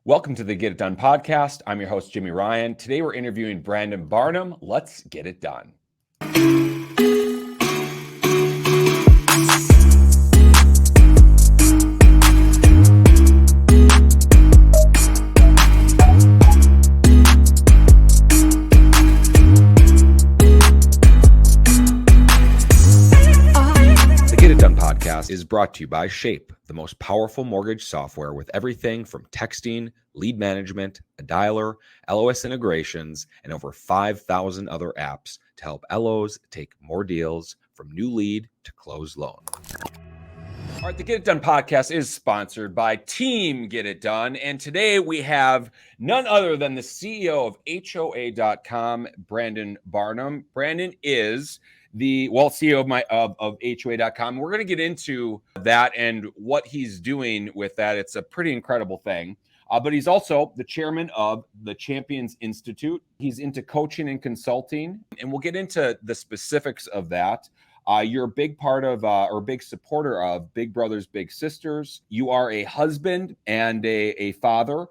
Welcome to the Get It Done podcast. I'm your host, Jimi Ryan. Today we're interviewing Barnum. Let's get it done. Is brought to you by Shape, the most powerful mortgage software with everything from texting, lead management, a dialer, LOS integrations, and over 5,000 other apps to help LOs take more deals from new lead to closed loan. All right, the Get It Done podcast is sponsored by Team Get It Done, and today we have none other than the CEO of HOA.com, Brandon Barnum. Brandon is the CEO of HOA.com. We're going to get into that and what he's doing with that. It's a pretty incredible thing. But he's also the chairman of the Champions Institute. He's into coaching and consulting, and we'll get into the specifics of that. You're a big part of or big supporter of Big Brothers Big Sisters. You are a husband and a father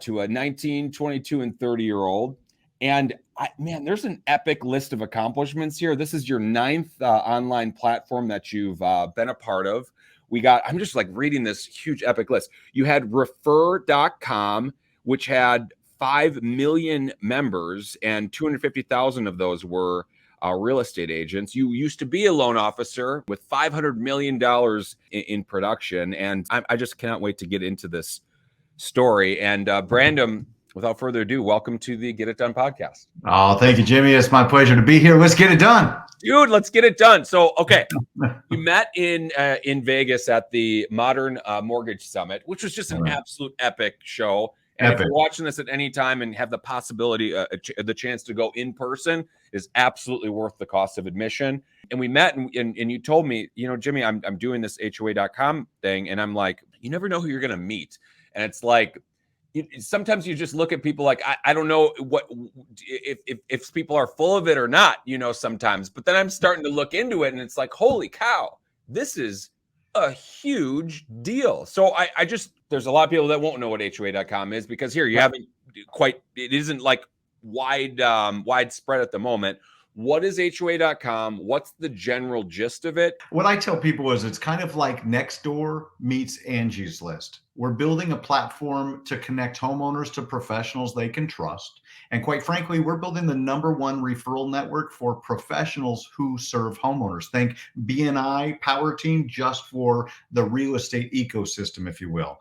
to a 19, 22, and 30-year-old. And there's an epic list of accomplishments here. This is your 9th online platform that you've been a part of. I'm just like reading this huge epic list. You had Refer.com, which had 5 million members, and 250,000 of those were real estate agents. You used to be a loan officer with $500 million in production. And I just cannot wait to get into this story. And Brandon, without further ado, welcome to the Get It Done podcast. Oh, thank you, Jimmy. It's my pleasure to be here. Let's get it done. Dude, let's get it done. So, okay, you met in Vegas at the Modern Mortgage Summit, which was just an absolute epic show. And if you're watching this at any time and have the possibility, the chance to go in person, is absolutely worth the cost of admission. And we met, and you told me, Jimmy, I'm doing this HOA.com thing, and I'm like, you never know who you're going to meet. And it's like, sometimes you just look at people like, I don't know what if people are full of it or not, sometimes. But then I'm starting to look into it, and it's like, holy cow, this is a huge deal. So I just, there's a lot of people that won't know what HOA.com is, because here you haven't it isn't like widespread at the moment. What is HOA.com? What's the general gist of it? What I tell people is it's kind of like Nextdoor meets Angie's List. We're building a platform to connect homeowners to professionals they can trust. And quite frankly, we're building the #1 referral network for professionals who serve homeowners. Think BNI Power Team, just for the real estate ecosystem, if you will.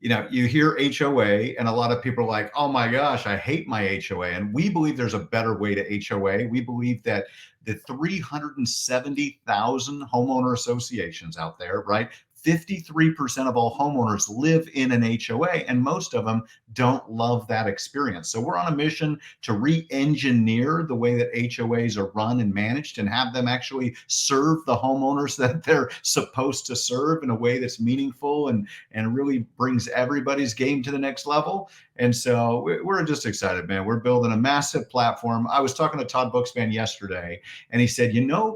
You hear HOA, and a lot of people are like, oh my gosh, I hate my HOA. And we believe there's a better way to HOA. We believe that the 370,000 homeowner associations out there, right? 53% of all homeowners live in an HOA, and most of them don't love that experience. So we're on a mission to re-engineer the way that HOAs are run and managed, and have them actually serve the homeowners that they're supposed to serve in a way that's meaningful and really brings everybody's game to the next level. And so we're just excited, man. We're building a massive platform. I was talking to Todd Bookspan yesterday, and he said,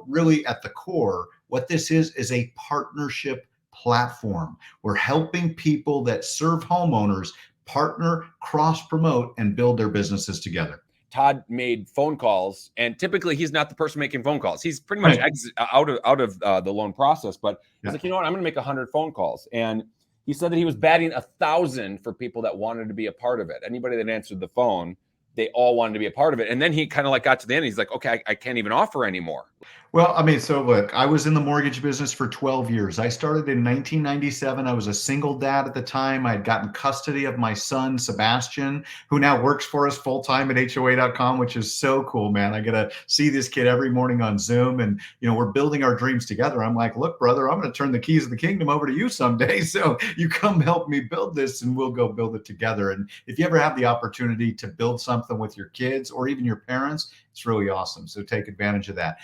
really at the core, what this is a partnership platform. We're helping people that serve homeowners partner, cross-promote, and build their businesses together. Todd made phone calls, and typically he's not the person making phone calls. He's pretty much out of the loan process, but he's like, you know what, I'm going to make 100 phone calls. And he said that he was batting 1,000 for people that wanted to be a part of it. Anybody that answered the phone, they all wanted to be a part of it. And then he kind of got to the end. He's like, okay, I can't even offer anymore. Well, so look, I was in the mortgage business for 12 years. I started in 1997. I was a single dad at the time. I had gotten custody of my son, Sebastian, who now works for us full-time at HOA.com, which is so cool, man. I get to see this kid every morning on Zoom, and, we're building our dreams together. I'm like, look, brother, I'm going to turn the keys of the kingdom over to you someday. So you come help me build this, and we'll go build it together. And if you ever have the opportunity to build something with your kids or even your parents, it's really awesome. So take advantage of that.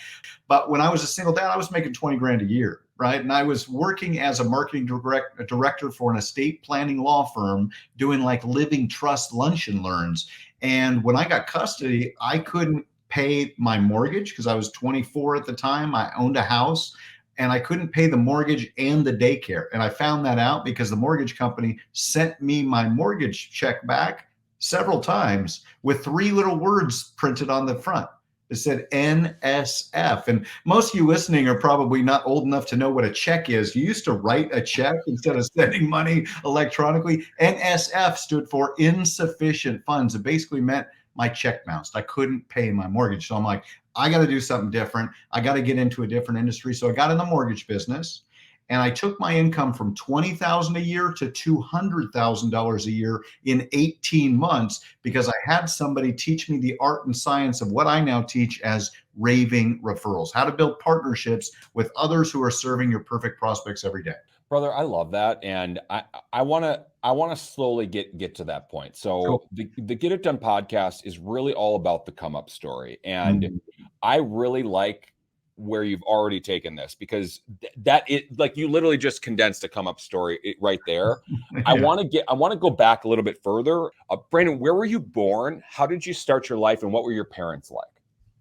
But when I was a single dad, I was making 20 grand a year, right? And I was working as a marketing director for an estate planning law firm, doing like living trust lunch and learns. And when I got custody, I couldn't pay my mortgage because I was 24 at the time. I owned a house. and I couldn't pay the mortgage and the daycare. And I found that out because the mortgage company sent me my mortgage check back several times with 3 little words printed on the front. It said NSF. And most of you listening are probably not old enough to know what a check is. You used to write a check instead of sending money electronically. NSF stood for insufficient funds. It basically meant my check bounced. I couldn't pay my mortgage. So I'm like, I got to do something different. I got to get into a different industry. So I got in the mortgage business, and I took my income from $20,000 a year to $200,000 a year in 18 months because I had somebody teach me the art and science of what I now teach as raving referrals, how to build partnerships with others who are serving your perfect prospects every day. Brother, I love that, and I want to slowly get to that point. So Cool. the Get It Done podcast is really all about the come up story, and Mhm. I really like where you've already taken this because that it like you literally just condensed a come up story right there. I Yeah. want to go back a little bit further. Brandon, where were you born? How did you start your life, and what were your parents like?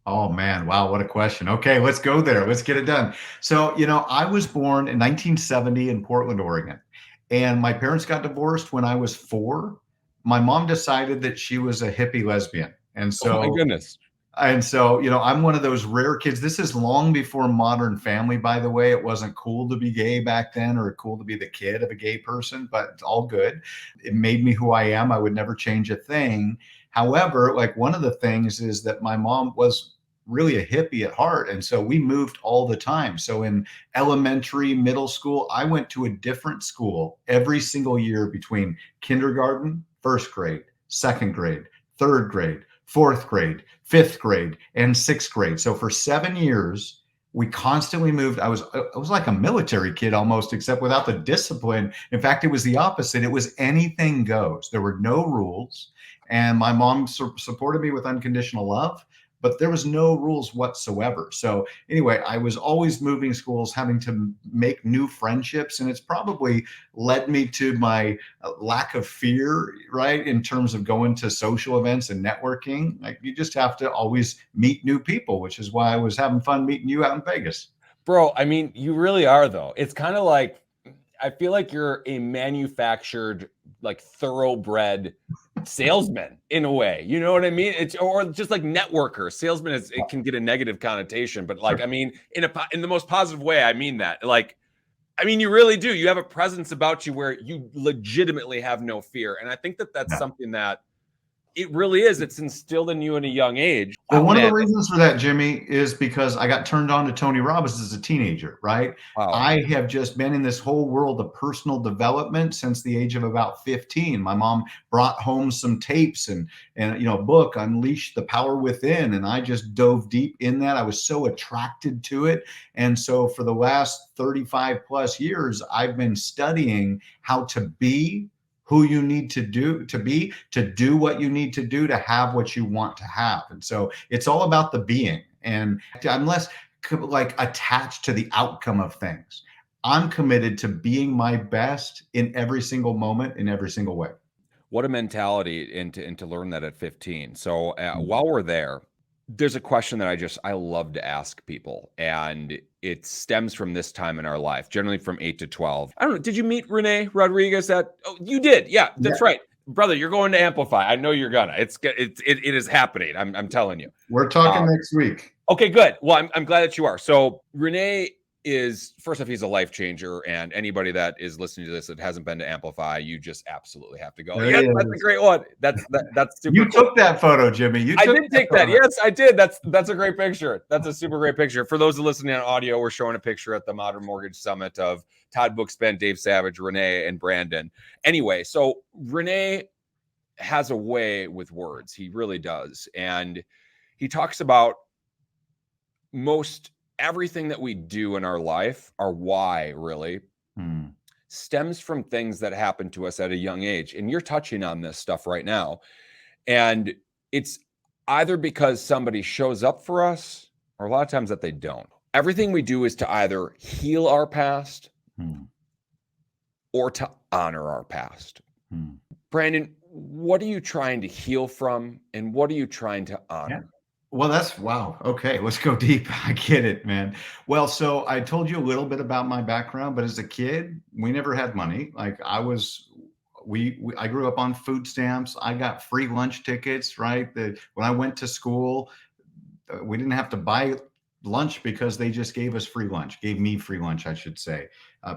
Oh man, wow, what a question. Okay, let's go there. Let's get it done. So, I was born in 1970 in Portland, Oregon, and my parents got divorced when I was 4. My mom decided that she was a hippie lesbian. And Oh my so goodness. I'm one of those rare kids. This is long before Modern Family, by the way. It wasn't cool to be gay back then or cool to be the kid of a gay person, but it's all good. It made me who I am. I would never change a thing. However, like one of the things is that my mom was really a hippie at heart. And so we moved all the time. So in elementary, middle school, I went to a different school every single year between kindergarten, first grade, second grade, third grade, fourth grade, fifth grade, and sixth grade. So for 7 years, we constantly moved. I was like a military kid almost, except without the discipline. In fact, it was the opposite. It was anything goes. There were no rules. And my mom supported me with unconditional love, but there was no rules whatsoever. So anyway, I was always moving schools, having to make new friendships, and it's probably led me to my lack of fear, right? In terms of going to social events and networking. Like you just have to always meet new people, which is why I was having fun meeting you out in Vegas. Bro, I mean, you really are though. It's kind of like I feel like you're a manufactured, like thoroughbred salesman in a way. You know what I mean? It's or just like networker. Salesman is it can get a negative connotation, but like I mean, in the most positive way, I mean that. Like, I mean, you really do. You have a presence about you where you legitimately have no fear, and I think that that's Yeah. something that it really is. It's instilled in you at a young age. Well, Wow, one of the man. reasons for that, Jimmy, is because I got turned on to Tony Robbins as a teenager, right? Wow. I have just been in this whole world of personal development since the age of about 15. My mom brought home some tapes and a book, Unleash the Power Within, and I just dove deep in that. I was so attracted to it. And so for the last 35 plus years, I've been studying how to be who you need to be to do what you need to do to have what you want to have. And so it's all about the being. And I'm less like attached to the outcome of things. I'm committed to being my best in every single moment, in every single way. What a mentality and to learn that at 15. So while we're there, there's a question that I love to ask people, and it stems from this time in our life, generally from 8 to 12. I don't know. Did you meet Renee Rodriguez oh, you did. Yeah, Yeah, that's right. Brother, you're going to Amplify. I know you're gonna. It is happening. I'm telling you. we're talking Uh, next week. Okay, good. Well, I'm glad that you are. So Renee is first off, he's a life changer, and anybody that is listening to this that hasn't been to Amplify, you just absolutely have to go. There he Yes, that's a is. great one. That's super You cool. took that photo, Jimmy. You I took did that take that. photo. Yes, I did. That's a great picture. That's a super great picture. For those listening on audio, we're showing a picture at the Modern Mortgage Summit of Todd Bookspin, Dave Savage, Renee, and Brandon. Anyway, so Renee has a way with words. He really does. And he talks about most everything that we do in our life, our why really, stems from things that happen to us at a young age. And you're touching on this stuff right now. And it's either because somebody shows up for us or a lot of times that they don't. Everything we do is to either heal our past or to honor our past. Brandon, what are you trying to heal from and what are you trying to honor? Well, that's wow. Okay, let's go deep. I get it, man. Well, so I told you a little bit about my background, but as a kid, we never had money. Like I grew up on food stamps. I got free lunch tickets, right? When I went to school, we didn't have to buy lunch because they just gave us free lunch, gave me free lunch, I should say,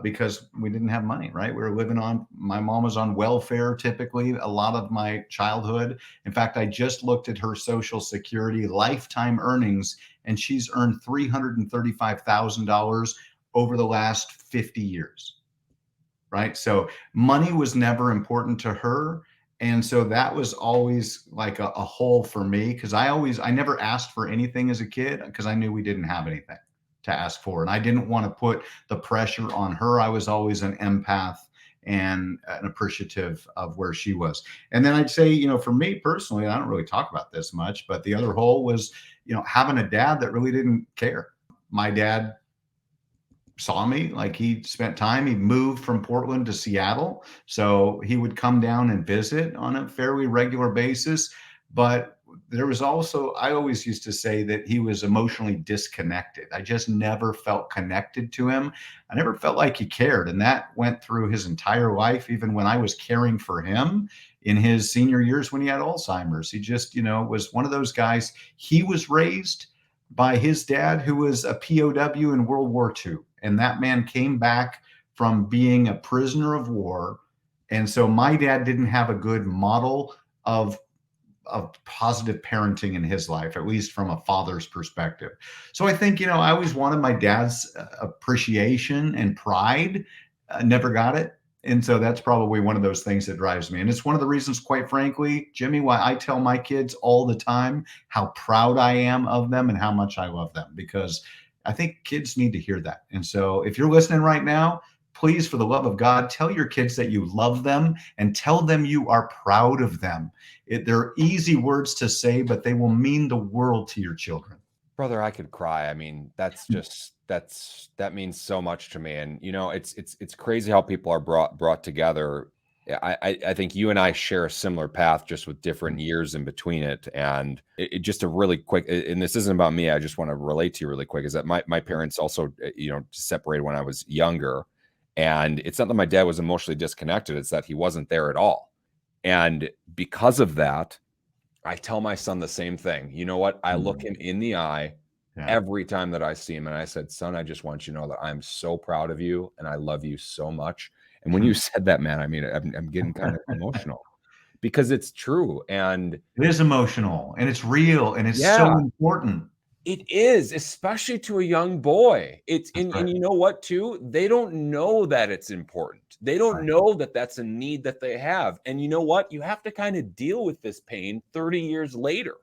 because we didn't have money, right? We were living on, my mom was on welfare typically a lot of my childhood. In fact, I just looked at her Social Security lifetime earnings, and she's earned $335,000 over the last 50 years, right? So money was never important to her. And so that was always like a hole for me, because I never asked for anything as a kid because I knew we didn't have anything to ask for. And I didn't want to put the pressure on her. I was always an empath and an appreciative of where she was. And then I'd say, for me personally, I don't really talk about this much, but the other hole was, having a dad that really didn't care. My dad saw me, like he spent time, he moved from Portland to Seattle, so he would come down and visit on a fairly regular basis. But there was also, I always used to say that he was emotionally disconnected. I just never felt connected to him. I never felt like he cared, and that went through his entire life. Even when I was caring for him in his senior years when he had Alzheimer's, he just was one of those guys. He was raised by his dad, who was a POW in World War II. And that man came back from being a prisoner of war. And so my dad didn't have a good model of positive parenting in his life, at least from a father's perspective. So I think, I always wanted my dad's appreciation and pride. Never got it. And so that's probably one of those things that drives me. And it's one of the reasons, quite frankly, Jimmy, why I tell my kids all the time how proud I am of them and how much I love them, because I think kids need to hear that. And so if you're listening right now, please, for the love of God, tell your kids that you love them and tell them you are proud of them. They're easy words to say, but they will mean the world to your children. Brother, I could cry. I mean, that means so much to me. And it's crazy how people are brought together. I think you and I share a similar path, just with different years in between it. And it just a really quick, and this isn't about me, I just want to relate to you really quick, is that my parents also, separated when I was younger. And it's not that my dad was emotionally disconnected, it's that he wasn't there at all. And because of that, I tell my son the same thing. You know what? I look him in the eye every time that I see him. And I said, son, I just want you to know that I'm so proud of you and I love you so much. And when you said that, man, I mean, I'm getting kind of emotional because it's true. And it is emotional and it's real and it's so important. It is, especially to a young boy. And you know what, too? They don't know that it's important. They don't know that that's a need that they have. And you know what? You have to kind of deal with this pain 30 years later,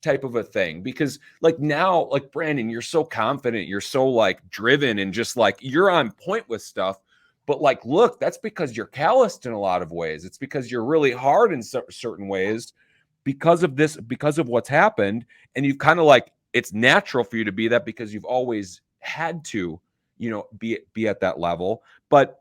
type of a thing. Because like now, like Brandon, you're so confident, you're so like driven, and just like you're on point with stuff. But like, look, that's because you're calloused in a lot of ways. It's because you're really hard in certain ways because of this, because of what's happened. And you've kind of like, it's natural for you to be that because you've always had to, be at that level. But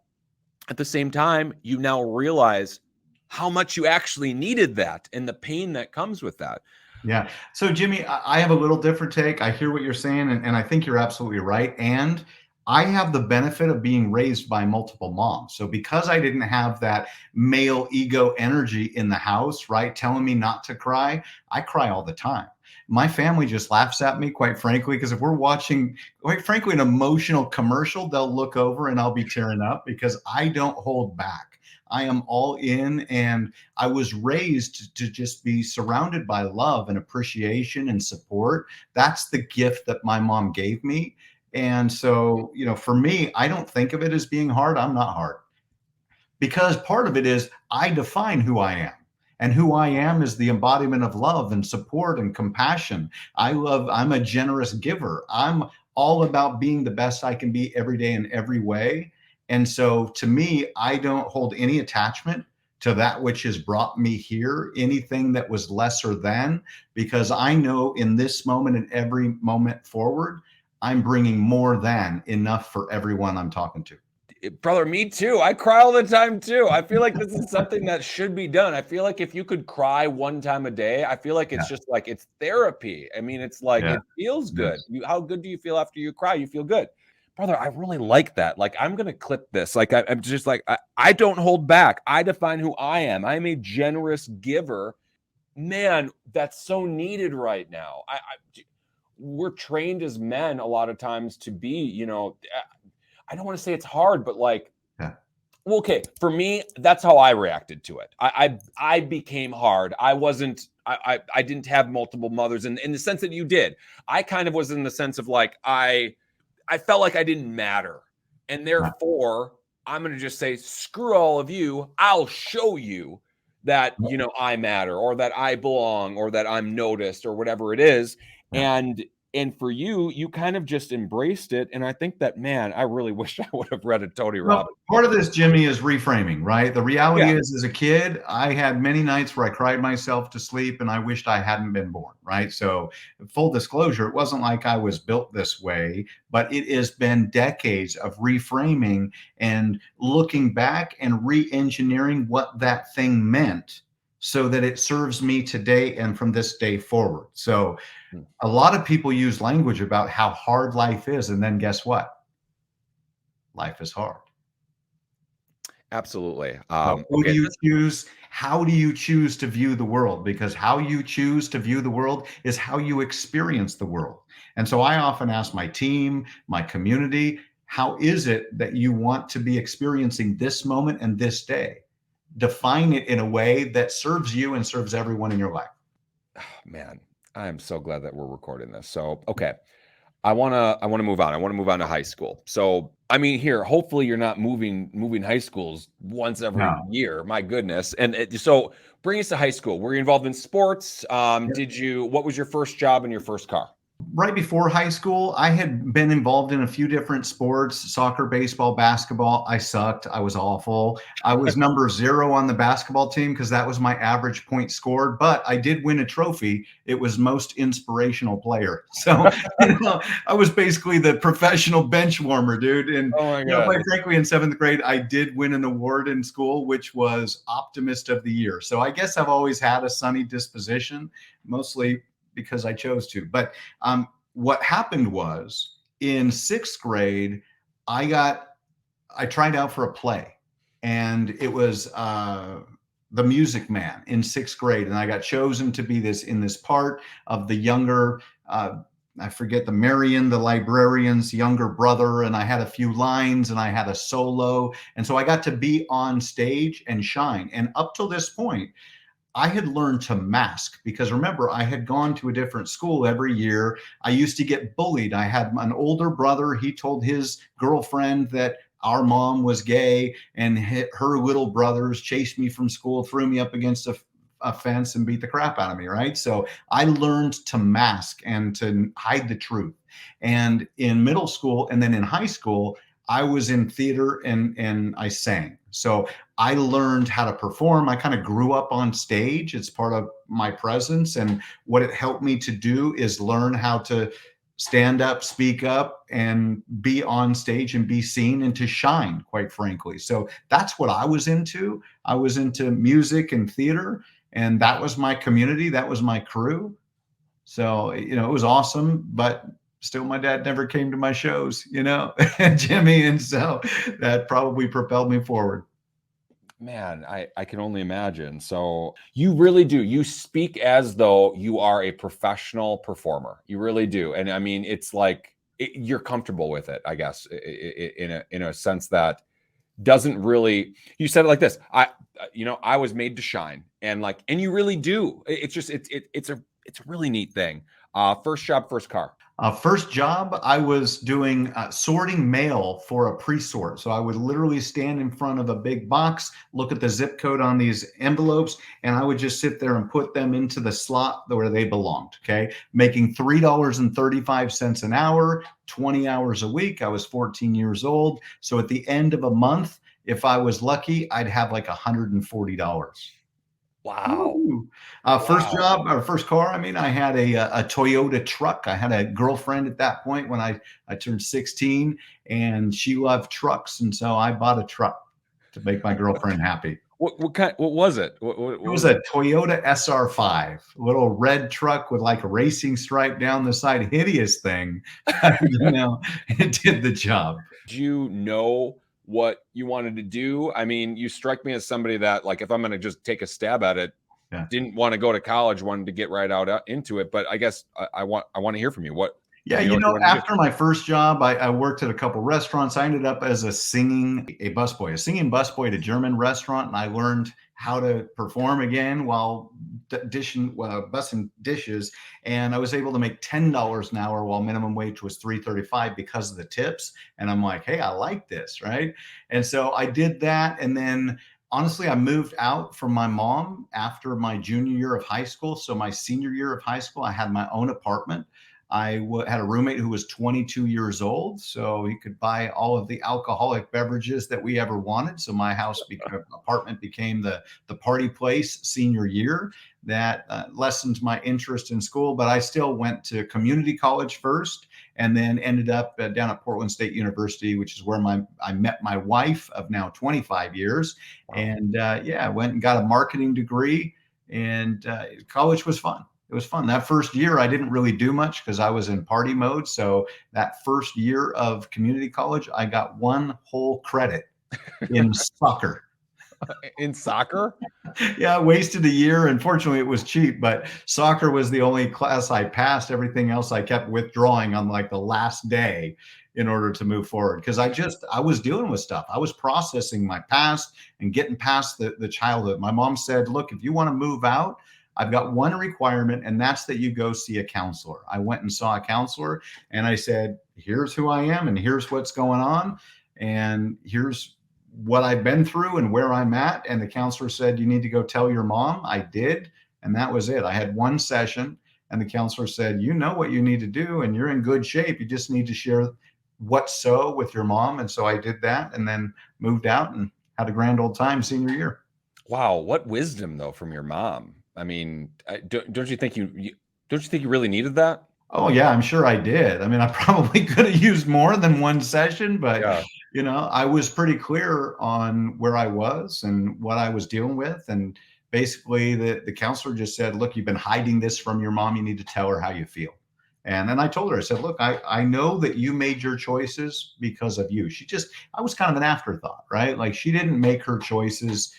at the same time, you now realize how much you actually needed that and the pain that comes with that. Yeah. So Jimmy, I have a little different take. I hear what you're saying, and I think you're absolutely right. And I have the benefit of being raised by multiple moms. So because I didn't have that male ego energy in the house, right, telling me not to cry, I cry all the time. My family just laughs at me, quite frankly, because if we're watching, quite frankly, an emotional commercial, they'll look over and I'll be tearing up because I don't hold back. I am all in, and I was raised to just be surrounded by love and appreciation and support. That's the gift that my mom gave me. And so, for me, I don't think of it as being hard. I'm not hard, because part of it is I define who I am. And who I am is the embodiment of love and support and compassion. I'm a generous giver. I'm all about being the best I can be every day in every way. And so to me, I don't hold any attachment to that which has brought me here, anything that was lesser than, because I know in this moment and every moment forward, I'm bringing more than enough for everyone I'm talking to. Brother, me too. I cry all the time too. I feel like this is something that should be done. I feel like if you could cry one time a day, I feel like it's just like it's therapy. I mean, it's like Yeah. it feels good. Yes. How good do you feel after you cry? You feel good. Brother, I really like that. Like, I'm gonna clip this. Like, I'm just like, I don't hold back. I define who I am. I am a generous giver. Man, that's so needed right now. We're trained as men a lot of times to be, I don't want to say it's hard, but like, Yeah. well, okay, for me, that's how I reacted to it. I became hard. I didn't have multiple mothers in the sense that you did. I kind of was in the sense of like I felt like I didn't matter. And Yeah. therefore, I'm going to just say, screw all of you. I'll show you that, I matter or that I belong or that I'm noticed or whatever it is. Yeah. And for you, you kind of just embraced it. And I think that, man, I really wish I would have read a Tony Well, Robbins part book. of this, Jimmy, is reframing, right? The reality Yeah. is, as a kid, I had many nights where I cried myself to sleep and I wished I hadn't been born, right? So, full disclosure, it wasn't like I was built this way, but it has been decades of reframing and looking back and re engineering what that thing meant so that it serves me today and from this day forward. So, a lot of people use language about how hard life is. And then guess what? Life is hard. Absolutely. So who do Okay. you choose? How do you choose to view the world? Because how you choose to view the world is how you experience the world. And so I often ask my team, my community, how is it that you want to be experiencing this moment and this day? Define it in a way that serves you and serves everyone in your life. Man, I am so glad that we're recording this. So, okay. I want to move on. I want to move on to high school. So, I mean, here, hopefully you're not moving high schools once every No. year. My goodness. And so bring us to high school. Were you involved in sports? What was your first job and your first car? Right before high school, I had been involved in a few different sports: soccer, baseball, basketball. I sucked. I was awful. I was number 0 on the basketball team because that was my average point scored, but I did win a trophy. It was most inspirational player. So, I was basically the professional bench warmer, dude. And, Oh my God. quite frankly, in 7th grade, I did win an award in school, which was Optimist of the Year. So I guess I've always had a sunny disposition, mostly because I chose to. But what happened was in 6th grade, I tried out for a play, and it was The Music Man in 6th grade, and I got chosen to be in this part of the younger. I forget, the Marion, the librarian's younger brother, and I had a few lines and I had a solo. And so I got to be on stage and shine. And up till this point, I had learned to mask because, remember, I had gone to a different school every year. I used to get bullied. I had an older brother. He told his girlfriend that our mom was gay, and her little brothers chased me from school, threw me up against a fence, and beat the crap out of me. Right. So I learned to mask and to hide the truth. And in middle school and then in high school, I was in theater and I sang. So I learned how to perform. I kind of grew up on stage. It's part of my presence. And what it helped me to do is learn how to stand up, speak up, and be on stage and be seen and to shine, quite frankly. So that's what I was into. I was into music and theater, and that was my community. That was my crew. So, it was awesome, but still my dad never came to my shows, Jimmy. And so that probably propelled me forward. Man, I can only imagine. So you really do. You speak as though you are a professional performer. You really do. And I mean, it's like you're comfortable with it, I guess, in a sense that doesn't really. You said it like this. I was made to shine, and you really do. It's just it's a really neat thing. First job, first car. First job, I was doing sorting mail for a pre-sort. So I would literally stand in front of a big box, look at the zip code on these envelopes, and I would just sit there and put them into the slot where they belonged. Okay. Making $3.35 an hour, 20 hours a week. I was 14 years old. So at the end of a month, if I was lucky, I'd have like $140. Wow. Woo. First Wow. job or first car, I mean, I had a Toyota truck. I had a girlfriend at that point when I turned 16, and she loved trucks. And so I bought a truck to make my girlfriend happy. What was it? It What was was it? a Toyota SR5, little red truck with like a racing stripe down the side. Hideous thing. It did the job. Do you know what you wanted to do? I mean, you strike me as somebody that, like, if I'm going to just take a stab at it, Yeah. didn't want to go to college, wanted to get right out into it. But I guess I want to hear from you. What Yeah, do you know what you want to do? after my first job, I worked at a couple restaurants. I ended up as a singing busboy at a German restaurant, and I learned how to perform again while bussing dishes. And I was able to make $10 an hour while minimum wage was $3.35 because of the tips. And I'm like, hey, I like this, right? And so I did that, and then honestly, I moved out from my mom after my junior year of high school. So my senior year of high school, I had my own apartment. Had a roommate who was 22 years old, so he could buy all of the alcoholic beverages that we ever wanted. So my apartment became the party place senior year. That lessened my interest in school, but I still went to community college first, and then ended up down at Portland State University, which is where I met my wife of now 25 years. Wow. And I went and got a marketing degree, and college was fun. It was fun. That first year, I didn't really do much because I was in party mode. So that first year of community college, I got one whole credit in soccer. In soccer? Yeah, I wasted a year. Unfortunately, it was cheap, but soccer was the only class I passed. Everything else I kept withdrawing on like the last day in order to move forward because I was dealing with stuff. I was processing my past and getting past the childhood. My mom said, look, if you want to move out, I've got one requirement, and that's that you go see a counselor. I went and saw a counselor, and I said, here's who I am, and here's what's going on, and here's what I've been through and where I'm at. And the counselor said, you need to go tell your mom. I did. And that was it. I had one session, and the counselor said, you know what you need to do, and you're in good shape. You just need to share what's so with your mom. And so I did that, and then moved out and had a grand old time senior year. Wow, what wisdom though from your mom. I mean, don't you think don't you think you really needed that? Oh yeah, I'm sure I did. I mean, I probably could have used more than one session, but Yeah. I was pretty clear on where I was and what I was dealing with. And basically the counselor just said, look, you've been hiding this from your mom. You need to tell her how you feel. And then I told her, I said, look, I know that you made your choices because of you. I was kind of an afterthought, right? Like she didn't make her choices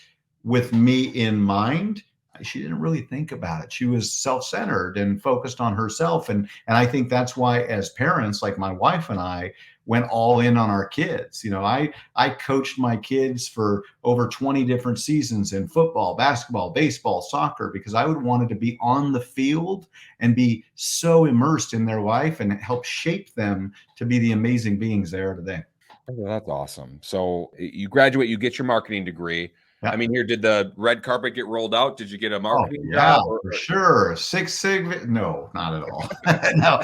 with me in mind. She didn't really think about it. She was self-centered and focused on herself. And I think that's why as parents, like my wife and I, went all in on our kids. I coached my kids for over 20 different seasons in football, basketball, baseball, soccer, because I would wanted to be on the field and be so immersed in their life and help shape them to be the amazing beings they are today. Oh, that's awesome. So you graduate, you get your marketing degrry. I Yeah. mean, here, did the red carpet get rolled out? Did you get a Oh marketing yeah, job? for sure. Six Sigma? No, not at all. No.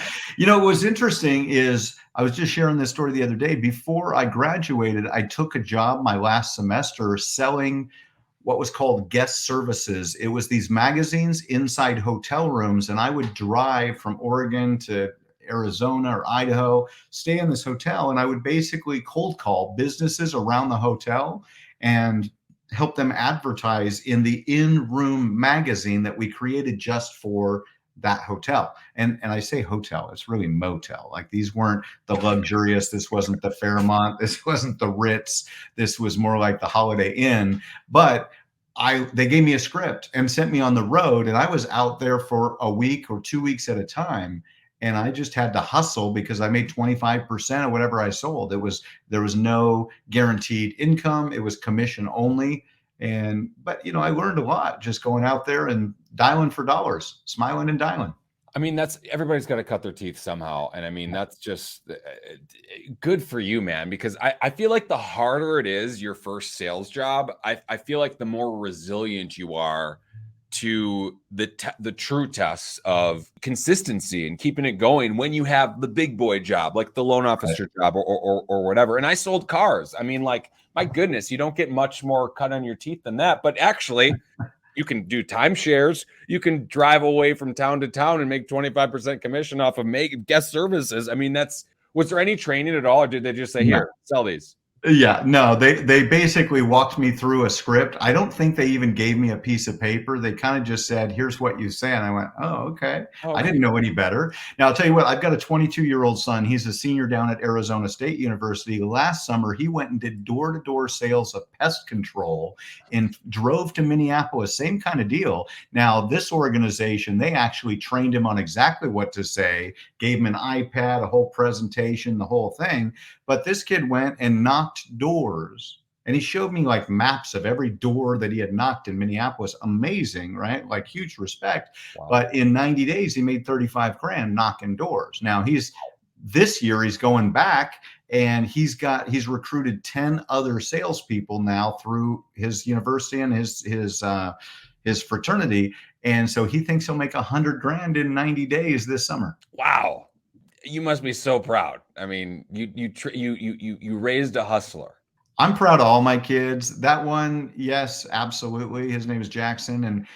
What was interesting is I was just sharing this story the other day. Before I graduated, I took a job my last semester selling what was called guest services. It was these magazines inside hotel rooms, and I would drive from Oregon to Arizona or Idaho, stay in this hotel, and I would basically cold call businesses around the hotel and help them advertise in the in-room magazine that we created just for that hotel. And I say hotel, it's really motel. Like these weren't the luxurious, this wasn't the Fairmont, this wasn't the Ritz, this was more like the Holiday Inn. But they gave me a script and sent me on the road, and I was out there for a week or 2 weeks at a time. And I just had to hustle because I made 25% of whatever I sold. There was no guaranteed income. It was commission only. But I learned a lot just going out there and dialing for dollars, smiling and dialing. I mean, everybody's got to cut their teeth somehow. And I mean, that's just good for you, man, because I feel like the harder it is, your first sales job, I feel like the more resilient you are to the true tests of consistency and keeping it going when you have the big boy job, like the loan officer job or whatever. And I sold cars. I mean, like, my goodness, you don't get much more cut on your teeth than that. But actually, You can do timeshares. You can drive away from town to town and make 25% commission off of guest services. I mean, was there any training at all, or did they just say, No. here, sell these? Yeah, no, they basically walked me through a script. I don't think they even gave me a piece of paper. They kind of just said, "Here's what you say," and I went, "Oh, okay." I didn't know any better. Now I'll tell you what. I've got a 22-year-old son. He's a senior down at Arizona State University. Last summer, he went and did door-to-door sales of pest control and drove to Minneapolis. Same kind of deal. Now this organization, they actually trained him on exactly what to say, gave him an iPad, a whole presentation, the whole thing. But this kid went and knocked doors, and he showed me like maps of every door that he had knocked in Minneapolis. Amazing, right? Like huge respect. Wow. But in 90 days, he made 35 grand knocking doors. Now this year he's going back, and he's recruited 10 other salespeople now through his university and his fraternity. And so he thinks he'll make 100 grand in 90 days this summer. Wow. You must be so proud. I mean, you raised a hustler. I'm proud of all my kids. That one, yes, absolutely. His name is Jackson. And,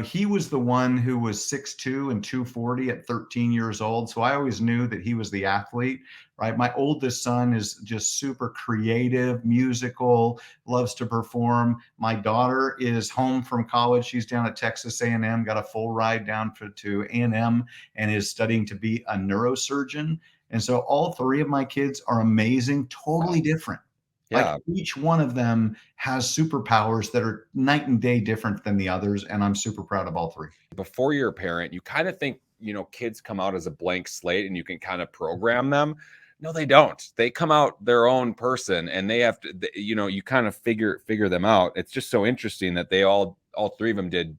he was the one who was 6'2" and 240 at 13 years old. So I always knew that he was the athlete, right? My oldest son is just super creative, musical, loves to perform. My daughter is home from college. She's down at Texas A&M, got a full ride down to A&M, and is studying to be a neurosurgeon. And so all three of my kids are amazing, totally different. Yeah. Like each one of them has superpowers that are night and day different than the others. And I'm super proud of all three. Before you're a parent, you kind of think, kids come out as a blank slate and you can kind of program them. No, they don't. They come out their own person, and they have to, you kind of figure them out. It's just so interesting that all three of them did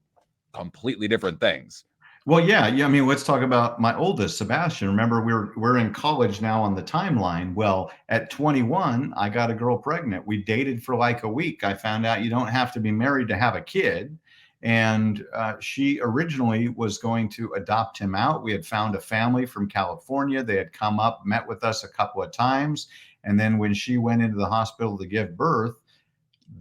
completely different things. Well, yeah. I mean, let's talk about my oldest, Sebastian. Remember, we're in college now on the timeline. Well, at 21, I got a girl pregnant. We dated for like a week. I found out you don't have to be married to have a kid. And she originally was going to adopt him out. We had found a family from California. They had come up, met with us a couple of times. And then when she went into the hospital to give birth,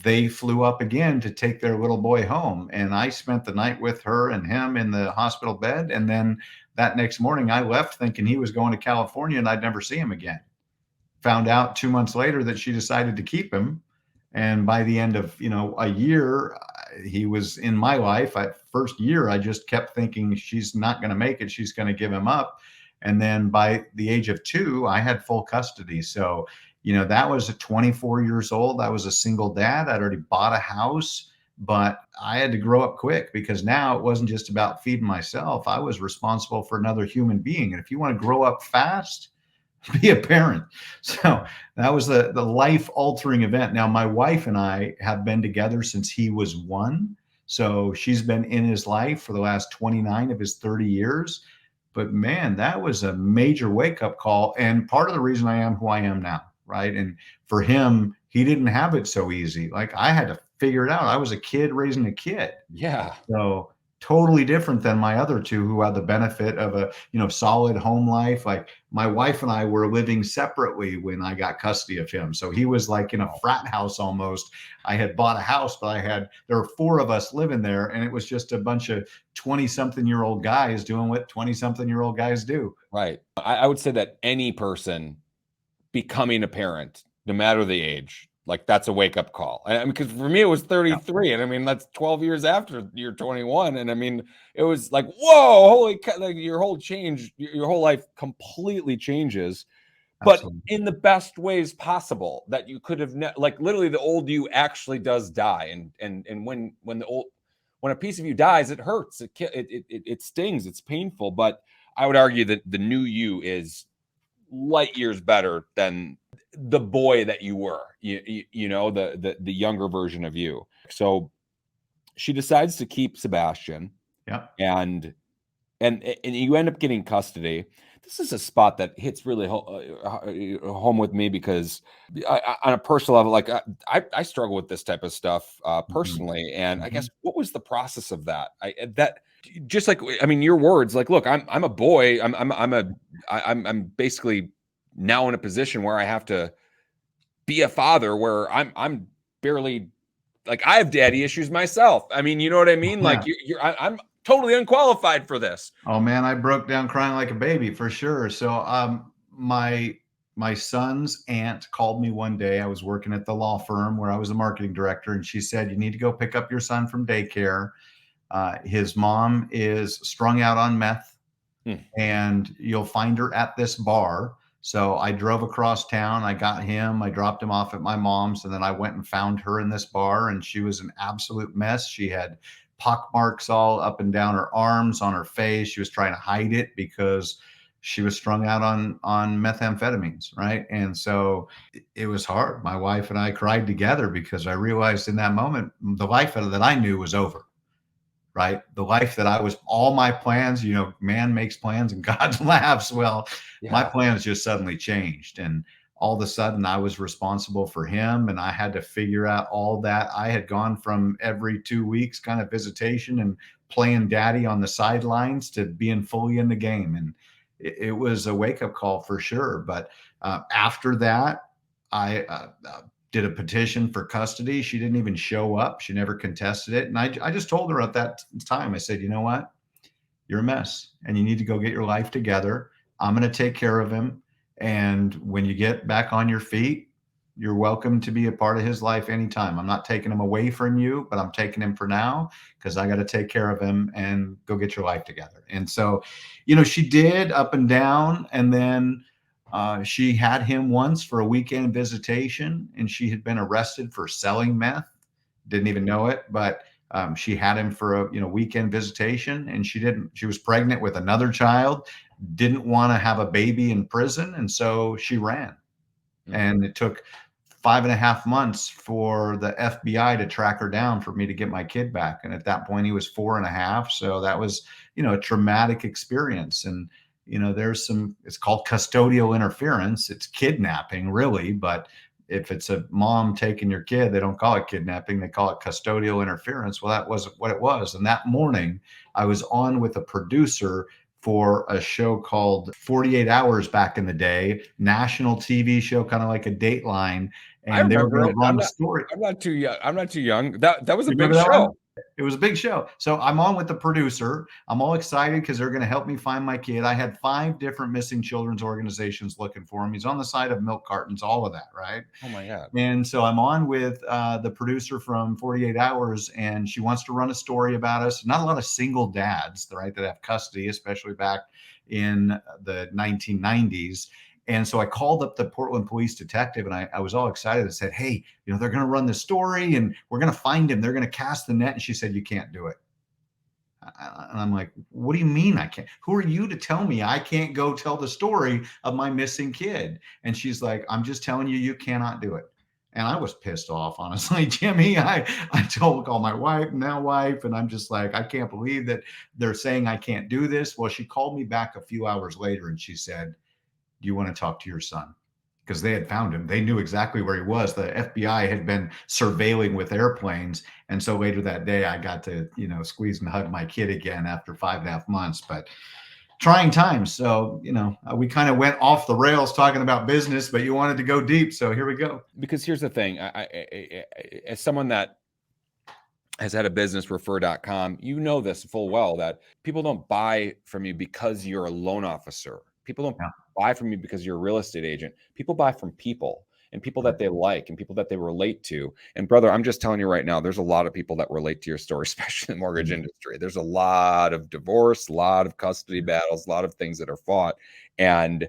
they flew up again to take their little boy home. And I spent the night with her and him in the hospital bed. And then that next morning I left thinking he was going to California and I'd never see him again. Found out 2 months later that she decided to keep him. And by the end of, a year, he was in my life. First year, I just kept thinking she's not going to make it. She's going to give him up. And then by the age of 2, I had full custody. So that was at 24 years old. I was a single dad. I'd already bought a house, but I had to grow up quick because now it wasn't just about feeding myself. I was responsible for another human being. And if you want to grow up fast, be a parent. So that was the life-altering event. Now, my wife and I have been together since he was 1. So she's been in his life for the last 29 of his 30 years. But man, that was a major wake-up call. And part of the reason I am who I am now. Right. And for him, he didn't have it so easy. Like I had to figure it out. I was a kid raising a kid. Yeah. So totally different than my other two who had the benefit of a, solid home life. Like my wife and I were living separately when I got custody of him. So he was like in a frat house almost. I had bought a house, but there were 4 of us living there. And it was just a bunch of 20-something-year-old guys doing what 20-something-year-old guys do. Right. I would say that any person becoming a parent, no matter the age, like that's a wake-up call. I mean, because for me it was 33, and I mean that's 12 years after you're 21, and I mean it was like, whoa, holy, like your whole life completely changes. Absolutely. But in the best ways possible that you could have, like literally the old you actually does die, and when a piece of you dies, it hurts, it stings, it's painful. But I would argue that the new you is light years better than the boy that you were, the younger version of you. So she decides to keep Sebastian. Yeah. And you end up getting custody. This is a spot that hits really home with me because on a personal level, like I struggle with this type of stuff personally. And I guess, what was the process of that? Just like, I mean, your words, like, look, I'm a boy. I'm basically now in a position where I have to be a father, where I'm barely like I have daddy issues myself. I mean, you know what I mean? Like I'm totally unqualified for this. Oh man, I broke down crying like a baby for sure. So my son's aunt called me one day. I was working at the law firm where I was a marketing director, and she said, "You need to go pick up your son from daycare. His mom is strung out on meth, and you'll find her at this bar." So I drove across town. I got him. I dropped him off at my mom's, and then I went and found her in this bar, and she was an absolute mess. She had pock marks all up and down her arms, on her face. She was trying to hide it because she was strung out on methamphetamines, right? And so it was hard. My wife and I cried together because I realized in that moment the life that I knew was over, right? The life that I was, all my plans, man makes plans and God laughs. Well, my plans just suddenly changed. And all of a sudden I was responsible for him, and I had to figure out all that. I had gone from every 2 weeks kind of visitation and playing daddy on the sidelines to being fully in the game. And it was a wake-up call for sure. But after that, I did a petition for custody. She didn't even show up. She never contested it. And I just told her at that time, I said, you know what? You're a mess and you need to go get your life together. I'm going to take care of him. And when you get back on your feet, you're welcome to be a part of his life anytime. I'm not taking him away from you, but I'm taking him for now because I got to take care of him, and go get your life together. And so, she did up and down. And then she had him once for a weekend visitation, and she had been arrested for selling meth. Didn't even know it, but she had him for a weekend visitation, and she was pregnant with another child, didn't want to have a baby in prison, and so she ran. And it took 5.5 months for the FBI to track her down for me to get my kid back. And at that point, he was 4.5. So that was, a traumatic experience. And, it's called custodial interference. It's kidnapping, really. But if it's a mom taking your kid, they don't call it kidnapping. They call it custodial interference. Well, that wasn't what it was. And that morning, I was on with a producer for a show called 48 Hours back in the day, national TV show, kind of like a Dateline. And they were going to run a story. I'm not too young. I'm not too young. That was a big Remember that show. one? It was a big show. So I'm on with the producer. I'm all excited because they're going to help me find my kid. I had 5 different missing children's organizations looking for him. He's on the side of milk cartons, all of that, right? Oh my God. And so I'm on with the producer from 48 Hours, and she wants to run a story about us. Not a lot of single dads, right, that have custody, especially back in the 1990s. And so I called up the Portland police detective, and I was all excited. I said, hey, they're going to run this story and we're going to find him. They're going to cast the net. And she said, you can't do it. And I'm like, what do you mean I can't? Who are you to tell me I can't go tell the story of my missing kid? And she's like, I'm just telling you, you cannot do it. And I was pissed off, honestly, Jimmy. I called my wife, now wife, and I'm just like, I can't believe that they're saying I can't do this. Well, she called me back a few hours later and she said, do you want to talk to your son? Because they had found him. They knew exactly where he was. The FBI had been surveilling with airplanes. And so later that day, I got to, squeeze and hug my kid again after 5.5 months. But trying times. So, we kind of went off the rails talking about business, but you wanted to go deep. So here we go. Because here's the thing. I as someone that has had a business, refer.com, this full well, that people don't buy from you because you're a loan officer. People don't buy from you because you're a real estate agent. People buy from people, and people that they like, and people that they relate to. And brother, I'm just telling you right now, there's a lot of people that relate to your story, especially in the mortgage industry. There's a lot of divorce, a lot of custody battles, a lot of things that are fought. And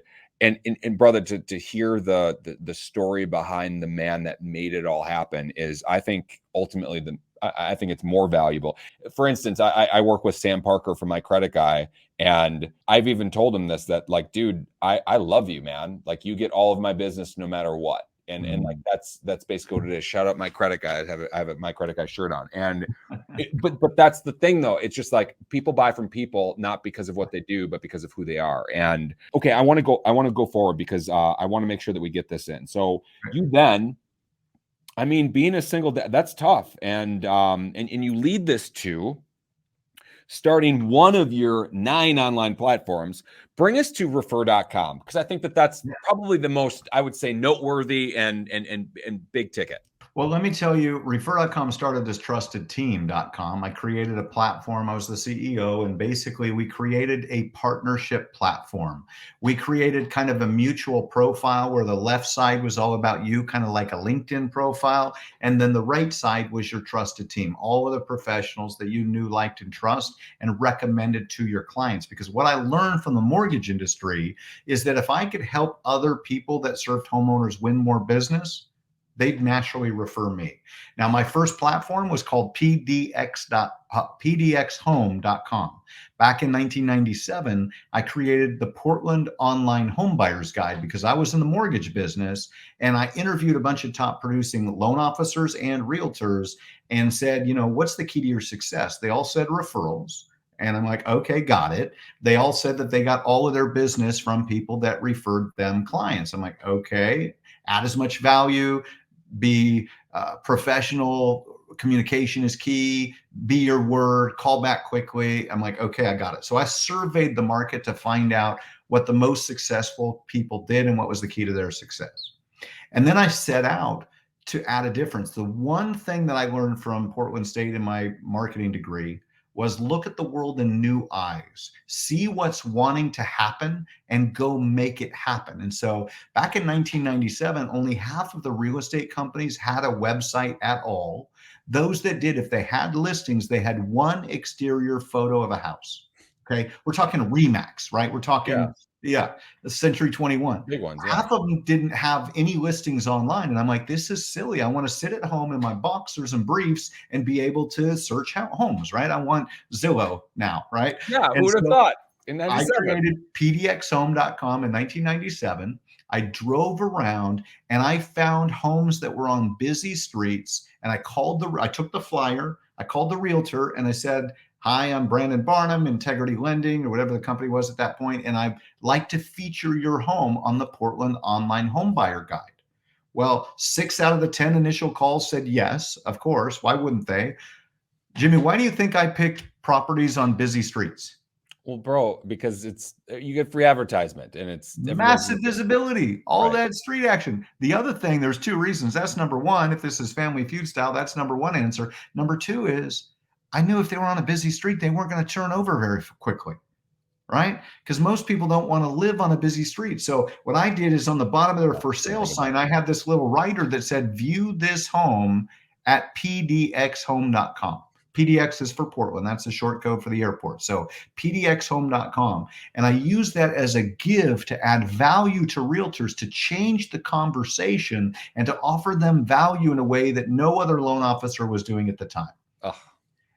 brother, to hear the story behind the man that made it all happen is, I think, ultimately I think it's more valuable. For instance, I work with Sam Parker from My Credit Guy, and I've even told him this, that like, dude, I love you, man. Like, you get all of my business no matter what. And like, that's basically what it is. Shout out My Credit Guy. I have a My Credit Guy shirt on. And but that's the thing though. It's just like, people buy from people, not because of what they do, but because of who they are. And okay, I want to go forward because I want to make sure that we get this in. So you then, I mean, being a single dad, that's tough. And you lead this to starting one of your 9 online platforms. Bring us to refer.com, because I think that's probably the most, I would say, noteworthy and big ticket. Well, let me tell you, Refer.com started as TrustedTeam.com. I created a platform. I was the CEO, and basically we created a partnership platform. We created kind of a mutual profile where the left side was all about you, kind of like a LinkedIn profile. And then the right side was your trusted team, all of the professionals that you knew, liked, and trust and recommended to your clients. Because what I learned from the mortgage industry is that if I could help other people that served homeowners win more business, they'd naturally refer me. Now, my first platform was called pdxhome.com. Back in 1997, I created the Portland Online Homebuyers Guide because I was in the mortgage business, and I interviewed a bunch of top producing loan officers and realtors and said, what's the key to your success? They all said referrals. And I'm like, okay, got it. They all said that they got all of their business from people that referred them clients. I'm like, okay, add as much value, be professional, communication is key, be your word, call back quickly. I'm like, okay, I got it. So I surveyed the market to find out what the most successful people did and what was the key to their success. And then I set out to add a difference. The one thing that I learned from Portland State in my marketing degree was look at the world in new eyes, see what's wanting to happen and go make it happen. And so back in 1997, only half of the real estate companies had a website at all. Those that did, if they had listings, they had one exterior photo of a house. Okay. We're talking Remax, right? We're talking, the Century 21. Big ones, Half of them didn't have any listings online. And I'm like, this is silly. I want to sit at home in my boxers and briefs and be able to search homes, right? I want Zillow now, right? Yeah, And who would have so thought? In I 97. created pdxhome.com in 1997. I drove around and I found homes that were on busy streets. And I took the flyer, I called the realtor and I said, hi, I'm Brandon Barnum, Integrity Lending, or whatever the company was at that point, and I'd like to feature your home on the Portland Online Homebuyer Guide. Well, 6 out of the 10 initial calls said yes, of course. Why wouldn't they? Jimmy, why do you think I picked properties on busy streets? Well, bro, because you get free advertisement and it's Massive visibility, all right. that street action. The other thing, there's 2 reasons. That's number one. If this is Family Feud style, that's number one answer. Number two is I knew if they were on a busy street, they weren't going to turn over very quickly, right? Because most people don't want to live on a busy street. So what I did is on the bottom of their for sale sign, I had this little writer that said, view this home at pdxhome.com. PDX is for Portland. That's the short code for the airport. So pdxhome.com. And I use that as a give to add value to realtors, to change the conversation and to offer them value in a way that no other loan officer was doing at the time. Ugh.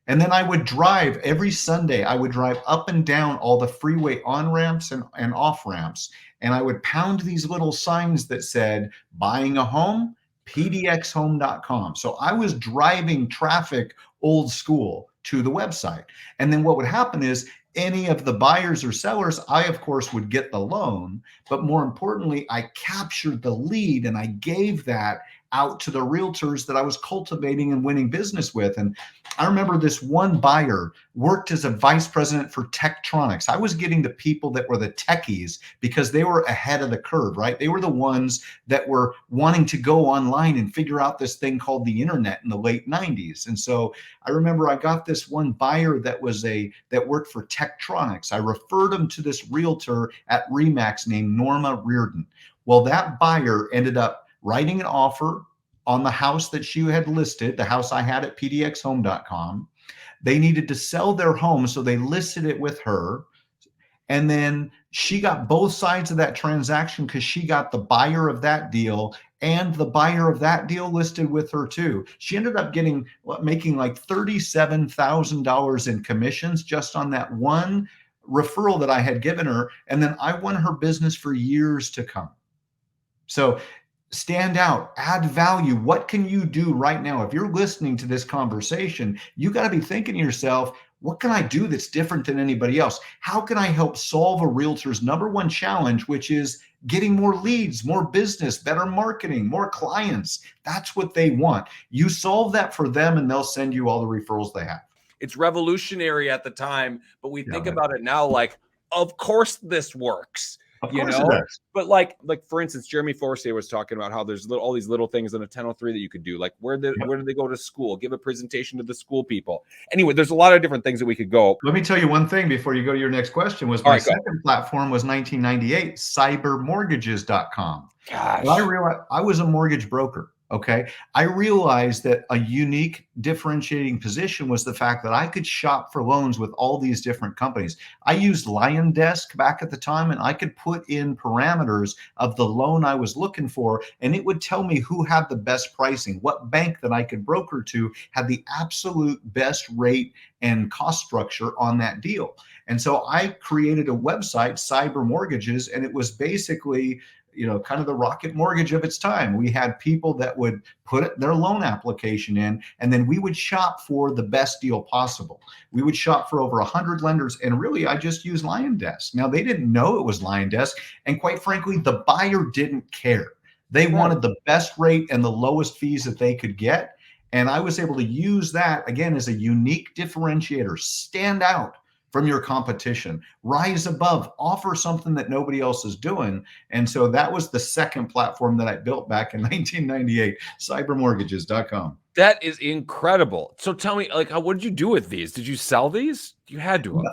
And then I would drive every Sunday. I would drive up and down all the freeway on ramps and off ramps. And I would pound these little signs that said, buying a home, pdxhome.com. So I was driving traffic old school to the website. And then what would happen is any of the buyers or sellers, I, of course, would get the loan. But more importantly, I captured the lead and I gave that out to the realtors that I was cultivating and winning business with. And I remember this one buyer worked as a vice president for Tektronix. I was getting the people that were the techies because they were ahead of the curve, right? They were the ones that were wanting to go online and figure out this thing called the internet in the late 90s. And so I remember I got this one buyer that worked for Tektronix. I referred him to this realtor at Remax named Norma Reardon. Well, that buyer ended up writing an offer on the house that she had listed, the house I had at pdxhome.com. They needed to sell their home, so they listed it with her. And then she got both sides of that transaction because she got the buyer of that deal and the buyer of that deal listed with her too. She ended up making like $37,000 in commissions just on that one referral that I had given her. And then I won her business for years to come. So stand out, add value. What can you do right now? If you're listening to this conversation, you got to be thinking to yourself, what can I do that's different than anybody else? How can I help solve a realtor's number one challenge, which is getting more leads, more business, better marketing, more clients? That's what they want. You solve that for them and they'll send you all the referrals they have. It's revolutionary at the time, but we think about it now like, of course this works. Of you course it know? does. But like for instance, Jeremy Forcier was talking about how there's all these little things in a 1003 that you could do. Like where did they go to school? Give a presentation to the school people. Anyway, there's a lot of different things that we could go. Let me tell you one thing before you go to your next question was All my right, go. second platform was 1998, cybermortgages.com. Well, I Gosh. realized I was a mortgage broker. Okay. I realized that a unique differentiating position was the fact that I could shop for loans with all these different companies. I used Lion Desk back at the time, and I could put in parameters of the loan I was looking for, and it would tell me who had the best pricing, what bank that I could broker to had the absolute best rate and cost structure on that deal. And so I created a website, Cyber Mortgages, and it was basically kind of the Rocket Mortgage of its time. We had people that would put their loan application in, and then we would shop for the best deal possible. We would shop for over 100 lenders, and really, I just used Lion Desk. Now, they didn't know it was Lion Desk, and quite frankly, the buyer didn't care. They wanted the best rate and the lowest fees that they could get, and I was able to use that, again, as a unique differentiator, stand out from your competition, rise above, offer something that nobody else is doing. And so that was the second platform that I built back in 1998, cybermortgages.com. That is incredible. So tell me, like, what did you do with these? Did you sell these? You had to have.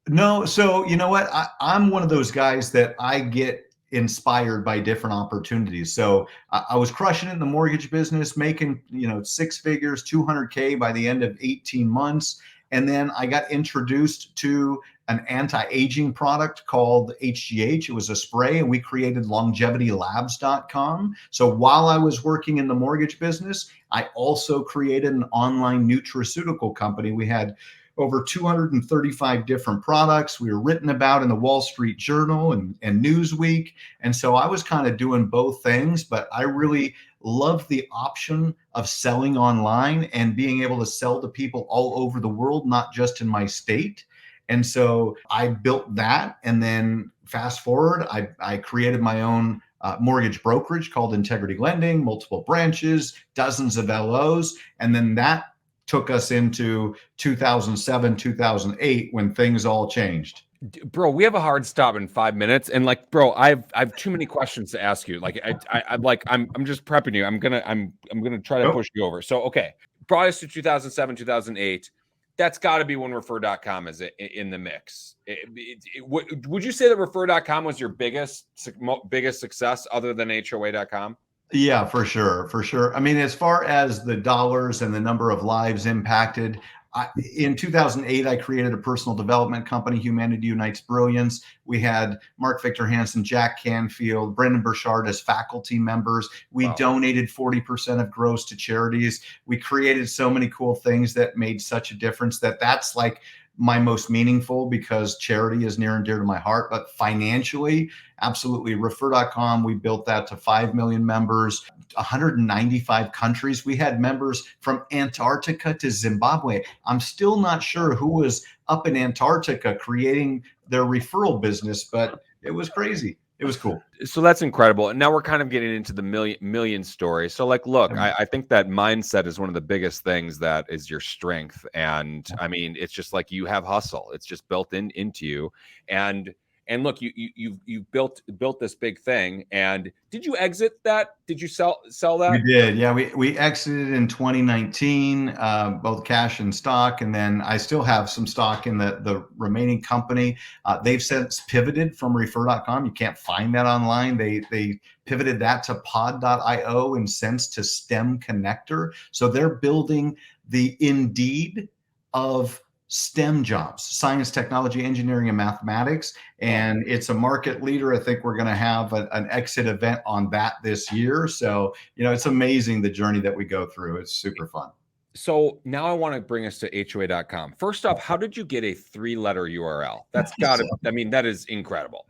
No. So you know what? I'm one of those guys that I get inspired by different opportunities. So I was crushing it in the mortgage business, making, six figures, 200K by the end of 18 months. And then I got introduced to an anti-aging product called HGH. It was a spray, and we created longevitylabs.com. So while I was working in the mortgage business, I also created an online nutraceutical company. We had over 235 different products. We were written about in the Wall Street Journal and Newsweek. And so I was kind of doing both things, but I really love the option of selling online and being able to sell to people all over the world, not just in my state. And so I built that. And then fast forward, I created my own mortgage brokerage called Integrity Lending, multiple branches, dozens of LOs. And then that took us into 2007, 2008, when things all changed. Bro, we have a hard stop in 5 minutes, and like, bro, I've too many questions to ask you. Like, I'm just prepping you. I'm gonna try to push you over. So, okay, brought us to 2007, 2008. That's got to be when Refer.com is in the mix. Would you say that Refer.com was your biggest success other than HOA.com? Yeah, for sure. For sure. I mean, as far as the dollars and the number of lives impacted, in 2008, I created a personal development company, Humanity Unites Brilliance. We had Mark Victor Hansen, Jack Canfield, Brendan Burchard as faculty members. We donated 40% of gross to charities. We created so many cool things that made such a difference that's like my most meaningful, because charity is near and dear to my heart. But financially, absolutely, Refer.com, we built that to 5 million members, 195 countries. We had members from Antarctica to Zimbabwe. I'm still not sure who was up in Antarctica creating their referral business, but it was crazy. It was cool. So that's incredible. And now we're kind of getting into the million story. So like, look, I think that mindset is one of the biggest things that is your strength. And I mean, it's just like you have hustle. It's just built into you. And look, you built this big thing. And did you exit that? Did you sell that? We did. Yeah, we exited in 2019, both cash and stock. And then I still have some stock in the remaining company. They've since pivoted from Refer.com. You can't find that online. They pivoted that to pod.io and since to STEM Connector. So they're building the Indeed of STEM jobs, science, technology, engineering, and mathematics. And it's a market leader. I think we're going to have an exit event on that this year. So, it's amazing the journey that we go through. It's super fun. So now I want to bring us to HOA.com. First off, how did you get a 3-letter URL? That's got to, I mean, that is incredible.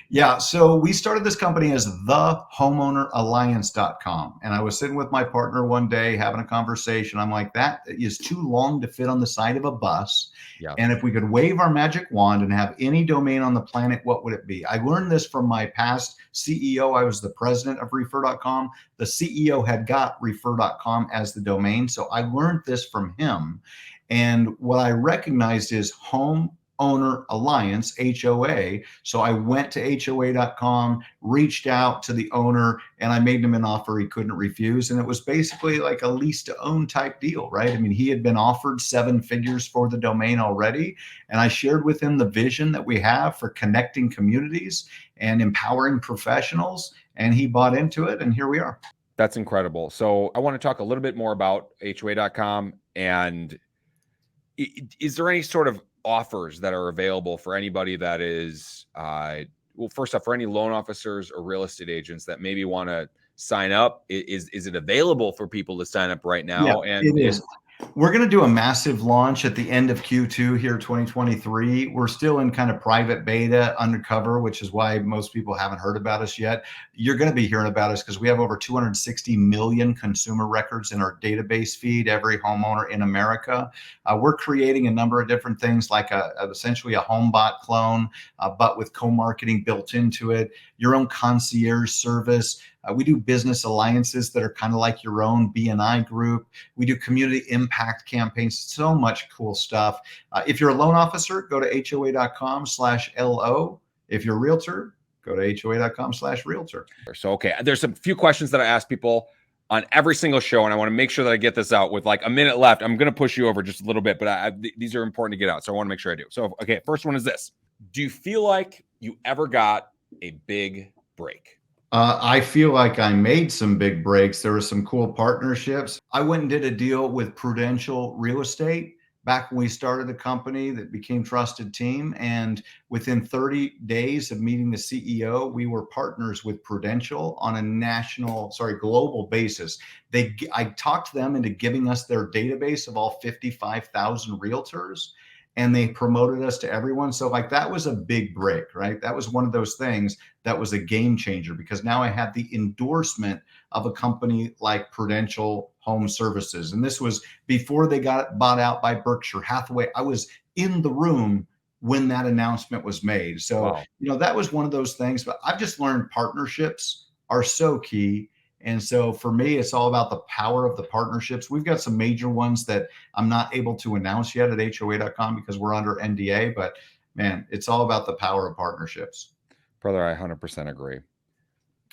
Yeah, so we started this company as thehomeowneralliance.com. And I was sitting with my partner one day having a conversation. I'm like, that is too long to fit on the side of a bus. Yeah. And if we could wave our magic wand and have any domain on the planet, what would it be? I learned this from my past CEO. I was the president of Refer.com. The CEO had got Refer.com as the domain. So I learned this from him. And what I recognized is home Homeowner Alliance, HOA. So I went to HOA.com, reached out to the owner, and I made him an offer he couldn't refuse. And it was basically like a lease to own type deal, right? I mean, he had been offered 7 figures for the domain already. And I shared with him the vision that we have for connecting communities and empowering professionals. And he bought into it. And here we are. That's incredible. So I want to talk a little bit more about HOA.com. And is there any sort of offers that are available for anybody that is, well, first off, for any loan officers or real estate agents that maybe want to sign up? Is it available for people to sign up right now? Yeah, it is. We're going to do a massive launch at the end of Q2 here, 2023. We're still in kind of private beta undercover, which is why most people haven't heard about us yet. You're going to be hearing about us because we have over 260 million consumer records in our database feed, every homeowner in America. We're creating a number of different things like essentially a HomeBot clone, but with co-marketing built into it, your own concierge service. We do business alliances that are kind of like your own BNI group. We do community impact campaigns, so much cool stuff. If you're a loan officer, go to HOA.com/LO. If you're a realtor, go to HOA.com/realtor. So, okay, there's a few questions that I ask people on every single show, and I want to make sure that I get this out with like a minute left. I'm going to push you over just a little bit, but these are important to get out. So I want to make sure I do. So, okay, first one is this. Do you feel like you ever got a big break? I feel like I made some big breaks. There were some cool partnerships. I went and did a deal with Prudential Real Estate back when we started the company that became Trusted Team. And within 30 days of meeting the CEO, we were partners with Prudential on a global basis. I talked them into giving us their database of all 55,000 realtors, and they promoted us to everyone. So like that was a big break, right? That was one of those things that was a game changer because now I had the endorsement of a company like Prudential Home Services. And this was before they got bought out by Berkshire Hathaway. I was in the room when that announcement was made. So, Wow. that was one of those things, but I've just learned partnerships are so key. And so for me, it's all about the power of the partnerships. We've got some major ones that I'm not able to announce yet at HOA.com because we're under NDA, but man, it's all about the power of partnerships. Brother, I 100% agree.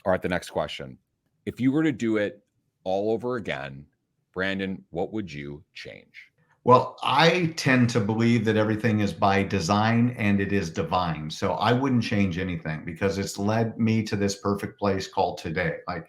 All right, the next question. If you were to do it all over again, Brandon, what would you change? Well, I tend to believe that everything is by design and it is divine. So I wouldn't change anything because it's led me to this perfect place called today. Like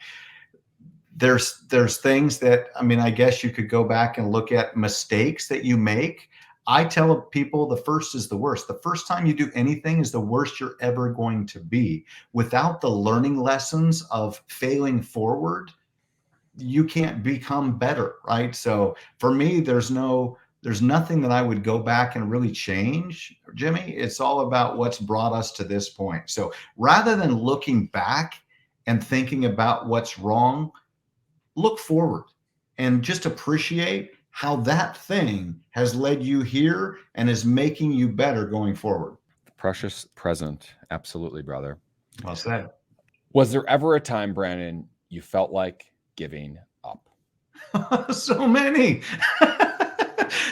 there's things that, I mean, I guess you could go back and look at mistakes that you make. I tell people the first is the worst. The first time you do anything is the worst you're ever going to be. Without the learning lessons of failing forward, you can't become better, right? So for me, there's nothing that I would go back and really change, Jimmy. It's all about what's brought us to this point. So rather than looking back and thinking about what's wrong, look forward and just appreciate how that thing has led you here and is making you better going forward. The precious present. Absolutely, brother. Well said. Was there ever a time, Brandon, you felt like giving up? So many.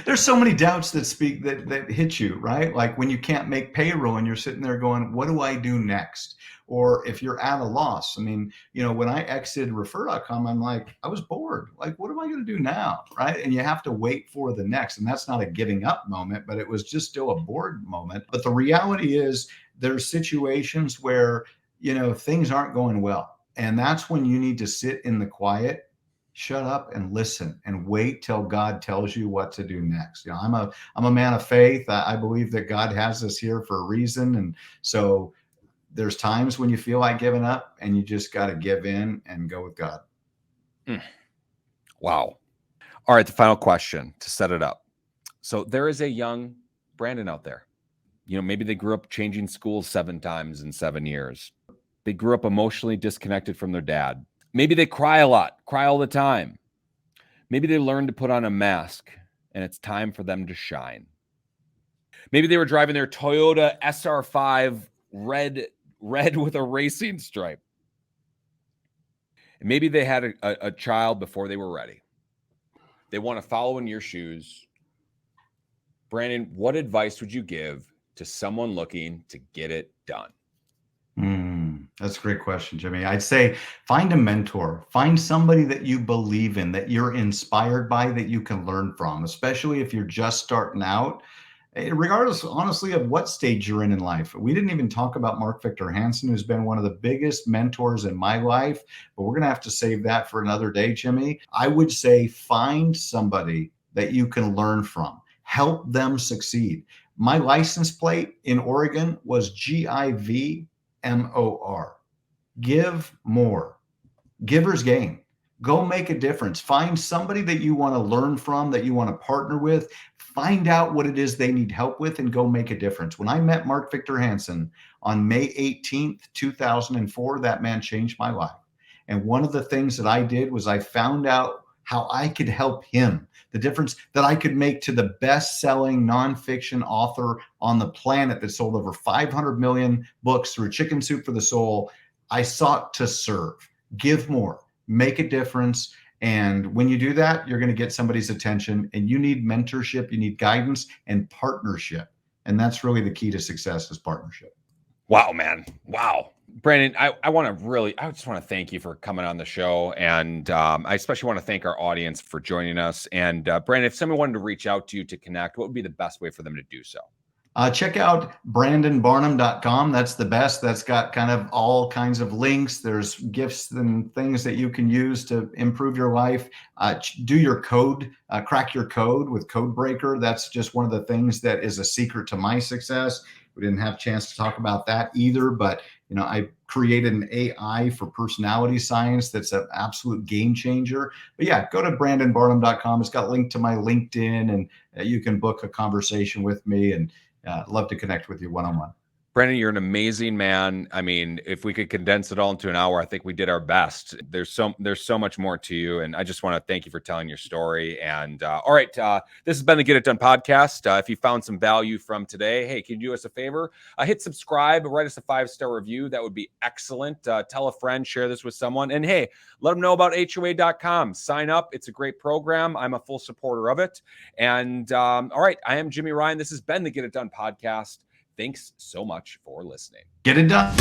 There's so many doubts that hit you, right? Like when you can't make payroll and you're sitting there going, what do I do next? Or if you're at a loss. I mean, when I exited Refer.com, I'm like, I was bored. Like, what am I going to do now? Right. And you have to wait for the next. And that's not a giving up moment, but it was just still a bored moment. But the reality is there's situations where, things aren't going well. And that's when you need to sit in the quiet, shut up and listen and wait till God tells you what to do next. I'm a man of faith. I believe that God has us here for a reason. And so there's times when you feel like giving up and you just got to give in and go with God. Wow. All right. The final question to set it up. So there is a young Brandon out there. Maybe they grew up changing schools 7 times in 7 years. They grew up emotionally disconnected from their dad. Maybe they cry a lot, cry all the time. Maybe they learned to put on a mask and it's time for them to shine. Maybe they were driving their Toyota SR5 red with a racing stripe. And maybe they had a child before they were ready. They want to follow in your shoes. Brandon, what advice would you give to someone looking to get it done? That's a great question, Jimmy. I'd say find a mentor, find somebody that you believe in, that you're inspired by, that you can learn from, especially if you're just starting out. Regardless, honestly, of what stage you're in life. We didn't even talk about Mark Victor Hansen, who's been one of the biggest mentors in my life, but we're going to have to save that for another day, Jimmy. I would say find somebody that you can learn from, help them succeed. My license plate in Oregon was GIVMOR. Give more. Giver's gain. Go make a difference. Find somebody that you want to learn from, that you want to partner with. Find out what it is they need help with and go make a difference. When I met Mark Victor Hansen on May 18th, 2004, that man changed my life. And one of the things that I did was I found out how I could help him, the difference that I could make to the best-selling nonfiction author on the planet that sold over 500 million books through Chicken Soup for the Soul. I sought to serve, give more, make a difference. And when you do that, you're going to get somebody's attention, and you need mentorship, you need guidance and partnership. And that's really the key to success, is partnership. Wow, man. Wow. Brandon, I just want to thank you for coming on the show. And I especially want to thank our audience for joining us. And Brandon, if someone wanted to reach out to you to connect, what would be the best way for them to do so? Check out brandonbarnum.com. That's the best. That's got kind of all kinds of links. There's gifts and things that you can use to improve your life. Do your code, crack your code with Codebreaker. That's just one of the things that is a secret to my success. We didn't have a chance to talk about that either, but I created an AI for personality science that's an absolute game changer. But yeah, go to brandonbarnum.com. It's got a link to my LinkedIn, and you can book a conversation with me, and love to connect with you one-on-one. Brandon, you're an amazing man. I mean, if we could condense it all into an hour, I think we did our best. There's so much more to you, and I just want to thank you for telling your story. And all right, this has been the Get It Done podcast. If you found some value from today, hey, can you do us a favor? Hit subscribe, write us a 5-star review. That would be excellent. Tell a friend, share this with someone, and hey, let them know about HOA.com. Sign up. It's a great program. I'm a full supporter of it. And all right, I am JimiRyan. This has been the Get It Done podcast. Thanks so much for listening. Get it done.